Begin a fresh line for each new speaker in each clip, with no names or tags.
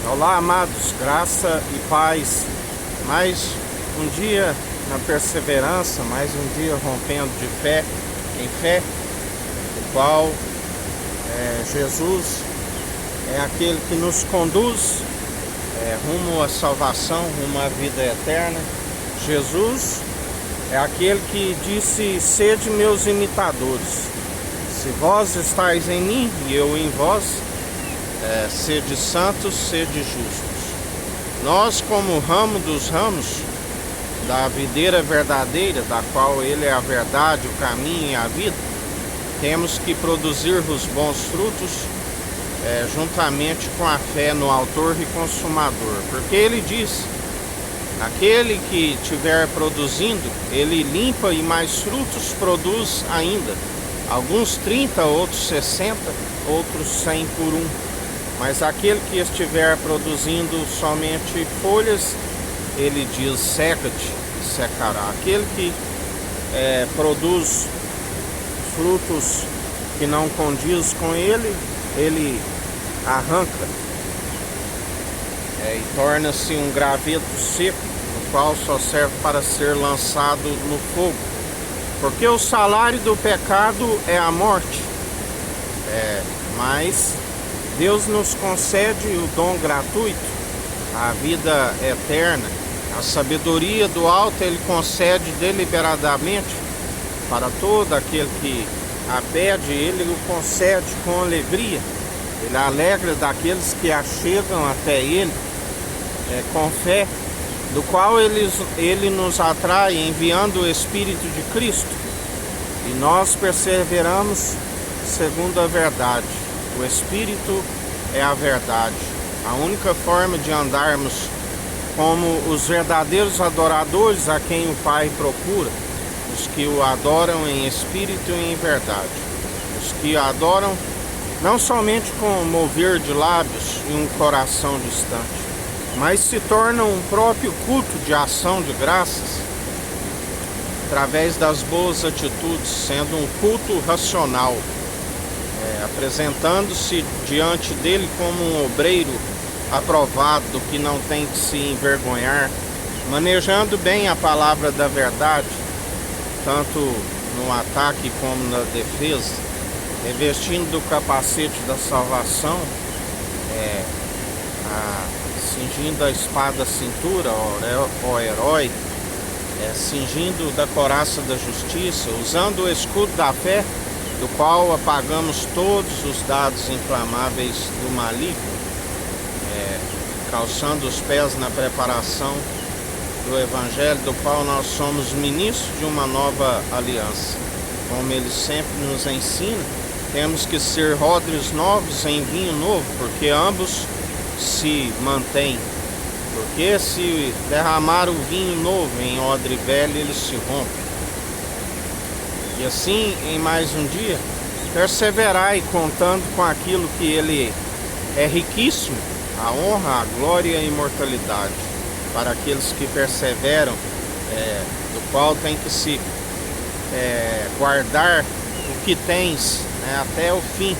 Olá, amados, graça e paz. Mais um dia na perseverança, mais um dia rompendo de fé em fé, o qual Jesus é aquele que nos conduz rumo à salvação, rumo à vida eterna. Jesus é aquele que disse: sede meus imitadores. Se vós estáis em mim e eu em vós, sede santos, sede justos. Nós, como ramo dos ramos da videira verdadeira, da qual ele é a verdade, o caminho e a vida, temos que produzir os bons frutos juntamente com a fé no autor e consumador, porque ele diz: aquele que estiver produzindo, ele limpa e mais frutos produz ainda, alguns 30, outros 60, outros 100 por um. Mas aquele que estiver produzindo somente folhas, ele diz: seca-te e secará. Aquele que produz frutos que não condiz com ele, ele arranca e torna-se um graveto seco, o qual só serve para ser lançado no fogo. Porque o salário do pecado é a morte, mas Deus nos concede o dom gratuito, a vida eterna, a sabedoria do alto. Ele concede deliberadamente para todo aquele que a pede. Ele o concede com alegria. Ele alegra daqueles que achegam até ele com fé, do qual ele nos atrai enviando o Espírito de Cristo, e nós perseveramos segundo a verdade. O Espírito é a verdade. A única forma de andarmos como os verdadeiros adoradores a quem o Pai procura, os que o adoram em espírito e em verdade, os que o adoram não somente com mover de lábios e um coração distante, mas se tornam um próprio culto de ação de graças, através das boas atitudes, sendo um culto racional, apresentando-se diante dele como um obreiro aprovado, que não tem que se envergonhar, manejando bem a palavra da verdade, tanto no ataque como na defesa, revestindo do capacete da salvação, cingindo a espada à cintura, ó herói, cingindo da couraça da justiça, usando o escudo da fé, do qual apagamos todos os dados inflamáveis do maligno, calçando os pés na preparação do Evangelho, do qual nós somos ministros de uma nova aliança. Como ele sempre nos ensina, temos que ser odres novos em vinho novo, porque ambos se mantêm. Porque se derramar o vinho novo em odre velho, ele se rompe. E assim, em mais um dia, perseverai contando com aquilo que ele é riquíssimo, a honra, a glória e a imortalidade, para aqueles que perseveram, do qual tem que se guardar o que tens, até o fim.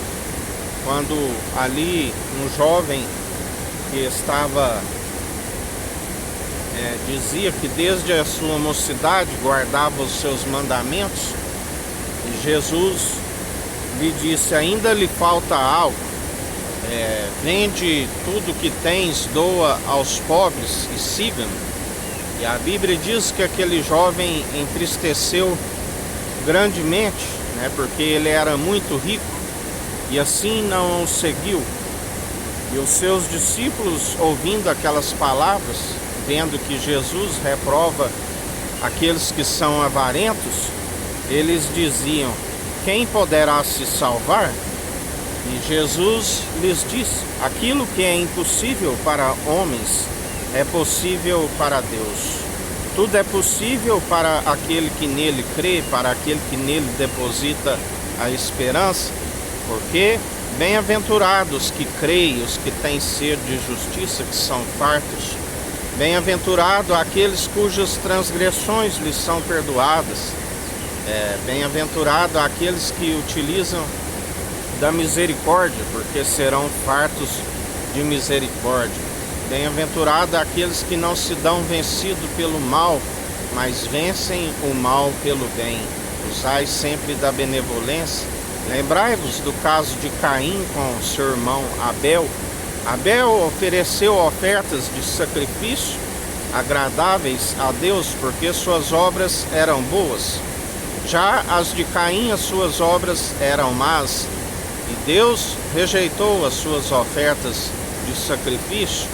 Quando ali um jovem que estava, dizia que desde a sua mocidade guardava os seus mandamentos, e Jesus lhe disse: ainda lhe falta algo, vende tudo que tens, doa aos pobres e siga-me. E a Bíblia diz que aquele jovem entristeceu grandemente, porque ele era muito rico, e assim não o seguiu. E os seus discípulos, ouvindo aquelas palavras, vendo que Jesus reprova aqueles que são avarentos, eles diziam: quem poderá se salvar? E Jesus lhes disse: aquilo que é impossível para homens é possível para Deus. Tudo é possível para aquele que nele crê, para aquele que nele deposita a esperança, porque bem-aventurados que creem, os que têm sede de justiça, que são fartos. Bem-aventurado aqueles cujas transgressões lhes são perdoadas. Bem-aventurado aqueles que utilizam da misericórdia, porque serão fartos de misericórdia. Bem-aventurado aqueles que não se dão vencido pelo mal, mas vencem o mal pelo bem. Usai sempre da benevolência. Lembrai-vos do caso de Caim com seu irmão Abel. Abel ofereceu ofertas de sacrifício agradáveis a Deus, porque suas obras eram boas. Já as de Caim, as suas obras eram más, e Deus rejeitou as suas ofertas de sacrifício.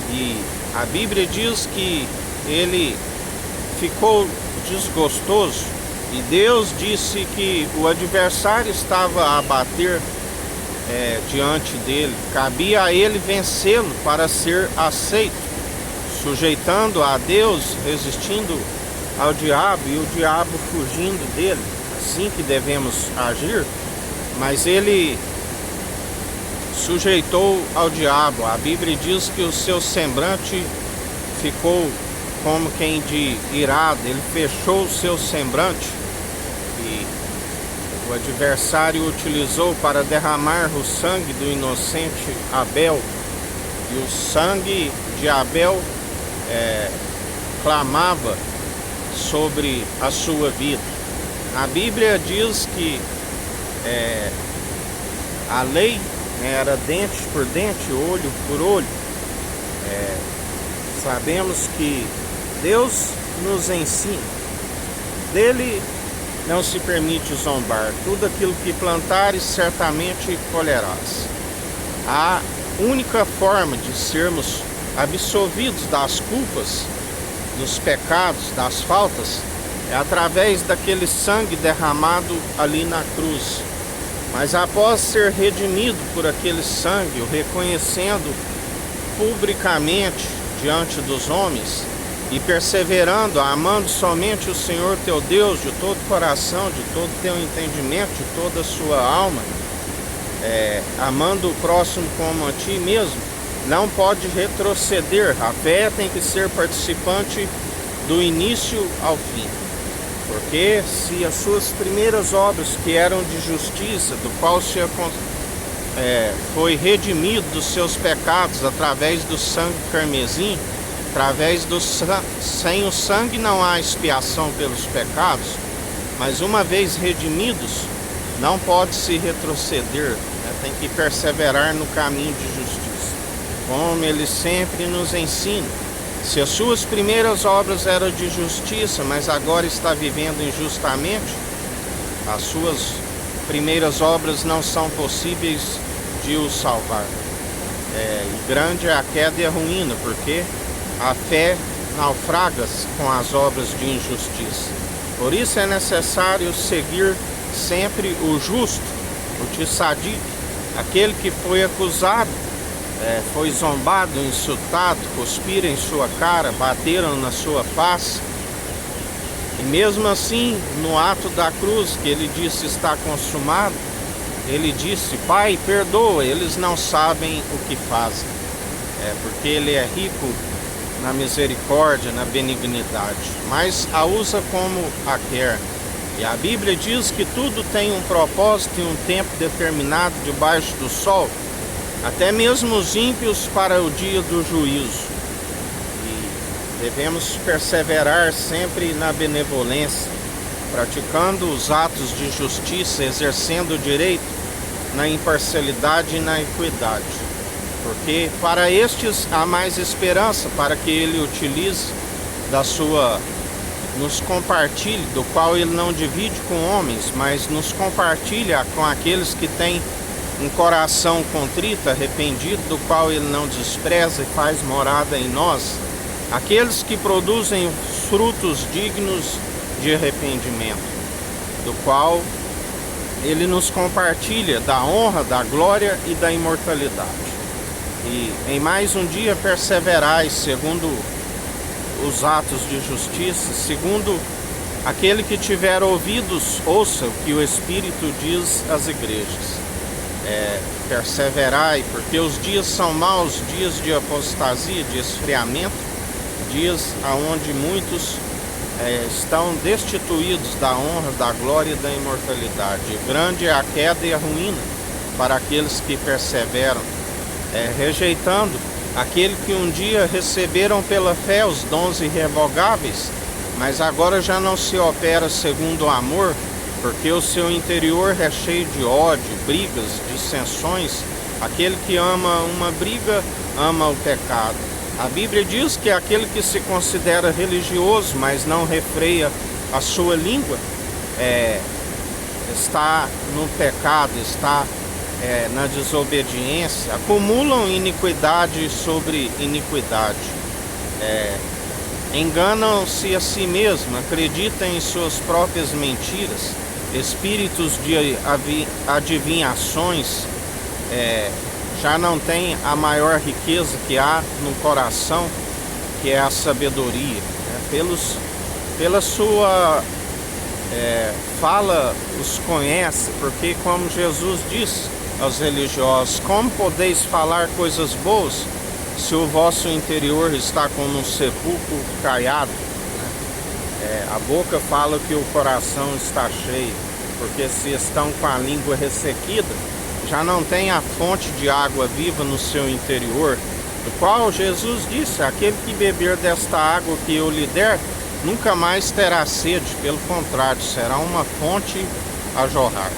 E a Bíblia diz que ele ficou desgostoso, e Deus disse que o adversário estava a bater diante dele. Cabia a ele vencê-lo para ser aceito, sujeitando a Deus, resistindo ao diabo e o diabo fugindo dele. Assim que devemos agir, mas ele sujeitou ao diabo. A Bíblia diz que o seu semblante ficou como quem de irado, ele fechou o seu semblante, e o adversário utilizou para derramar o sangue do inocente Abel, e o sangue de Abel clamava sobre a sua vida. A Bíblia diz que a lei era dente por dente, olho por olho. Sabemos que Deus nos ensina, dele não se permite zombar. Tudo aquilo que plantares certamente colherás. A única forma de sermos absolvidos das culpas, dos pecados, das faltas, é através daquele sangue derramado ali na cruz. Mas após ser redimido por aquele sangue, o reconhecendo publicamente diante dos homens e perseverando, amando somente o Senhor teu Deus de todo o coração, de todo o teu entendimento, de toda a sua alma, amando o próximo como a ti mesmo, não pode retroceder. A fé tem que ser participante do início ao fim. Porque se as suas primeiras obras, que eram de justiça, do qual se foi redimido dos seus pecados através do sangue carmesim, sem o sangue não há expiação pelos pecados, mas uma vez redimidos, não pode se retroceder, tem que perseverar no caminho de justiça, como ele sempre nos ensina. Se as suas primeiras obras eram de justiça, mas agora está vivendo injustamente, as suas primeiras obras não são possíveis de o salvar. E grande é a queda e a ruína, porque a fé naufraga com as obras de injustiça. Por isso é necessário seguir sempre o justo, o tzadik, aquele que foi acusado, foi zombado, insultado, cuspiram em sua cara, bateram na sua face. E mesmo assim, no ato da cruz, que ele disse está consumado, ele disse: Pai, perdoa, eles não sabem o que fazem. Porque ele é rico na misericórdia, na benignidade, mas a usa como a quer. E a Bíblia diz que tudo tem um propósito e um tempo determinado debaixo do sol, até mesmo os ímpios para o dia do juízo. E devemos perseverar sempre na benevolência, praticando os atos de justiça, exercendo o direito na imparcialidade e na equidade. Porque para estes há mais esperança, para que ele utilize nos compartilhe, do qual ele não divide com homens, mas nos compartilha com aqueles que têm um coração contrito, arrependido, do qual ele não despreza e faz morada em nós, aqueles que produzem frutos dignos de arrependimento, do qual ele nos compartilha da honra, da glória e da imortalidade. E em mais um dia perseverais segundo os atos de justiça, segundo aquele que tiver ouvidos, ouça o que o Espírito diz às igrejas. Perseverai, porque os dias são maus, dias de apostasia, de esfriamento, dias onde muitos estão destituídos da honra, da glória e da imortalidade. Grande é a queda e a ruína para aqueles que perseveram, rejeitando aquele que um dia receberam pela fé os dons irrevogáveis, mas agora já não se opera segundo o amor, porque o seu interior é cheio de ódio, brigas, dissensões. Aquele que ama uma briga, ama o pecado. A Bíblia diz que aquele que se considera religioso, mas não refreia a sua língua, está no pecado, está na desobediência, acumulam iniquidade sobre iniquidade. Enganam-se a si mesmos, acreditam em suas próprias mentiras, espíritos de adivinhações, já não tem a maior riqueza que há no coração, que é a sabedoria. Pela sua fala os conhece, porque como Jesus disse aos religiosos: como podeis falar coisas boas se o vosso interior está como um sepulcro caiado? A boca fala que o coração está cheio, porque se estão com a língua ressequida, já não tem a fonte de água viva no seu interior, do qual Jesus disse: aquele que beber desta água que eu lhe der, nunca mais terá sede, pelo contrário, será uma fonte a jorrar.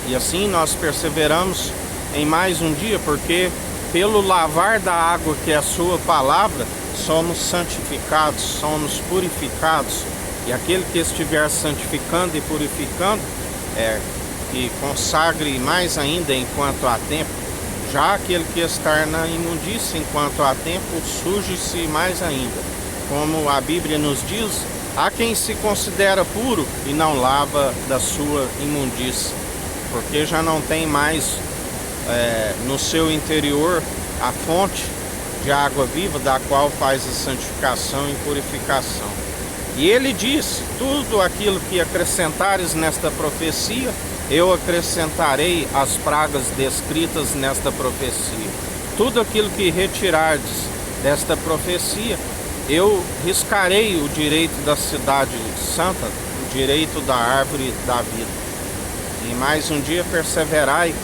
E assim nós perseveramos em mais um dia, porque pelo lavar da água que é a sua palavra, somos santificados, somos purificados. E aquele que estiver santificando e purificando, que consagre mais ainda enquanto há tempo. Já aquele que está na imundícia enquanto há tempo, suje-se mais ainda. Como a Bíblia nos diz, há quem se considera puro e não lava da sua imundícia, porque já não tem mais no seu interior a fonte de água viva, da qual faz a santificação e purificação. E ele disse: tudo aquilo que acrescentares nesta profecia, eu acrescentarei às pragas descritas nesta profecia. Tudo aquilo que retirardes desta profecia, eu riscarei o direito da cidade santa, o direito da árvore da vida. E mais um dia perseverai,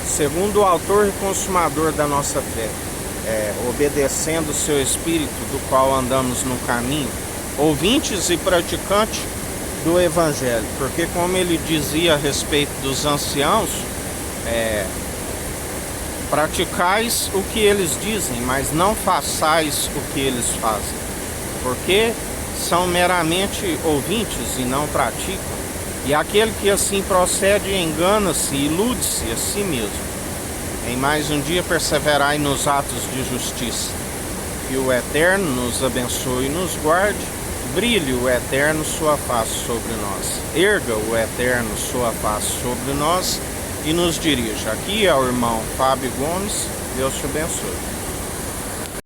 segundo o autor e consumador da nossa fé, obedecendo o seu Espírito, do qual andamos no caminho, ouvintes e praticantes do Evangelho. Porque como ele dizia a respeito dos anciãos, praticais o que eles dizem, mas não façais o que eles fazem, porque são meramente ouvintes e não praticam. E aquele que assim procede engana-se e ilude-se a si mesmo. Em mais um dia perseverai nos atos de justiça. Que o Eterno nos abençoe e nos guarde. Brilhe o Eterno sua face sobre nós. Erga o Eterno sua face sobre nós e nos dirija. Aqui é o irmão Fábio Gomes. Deus te abençoe.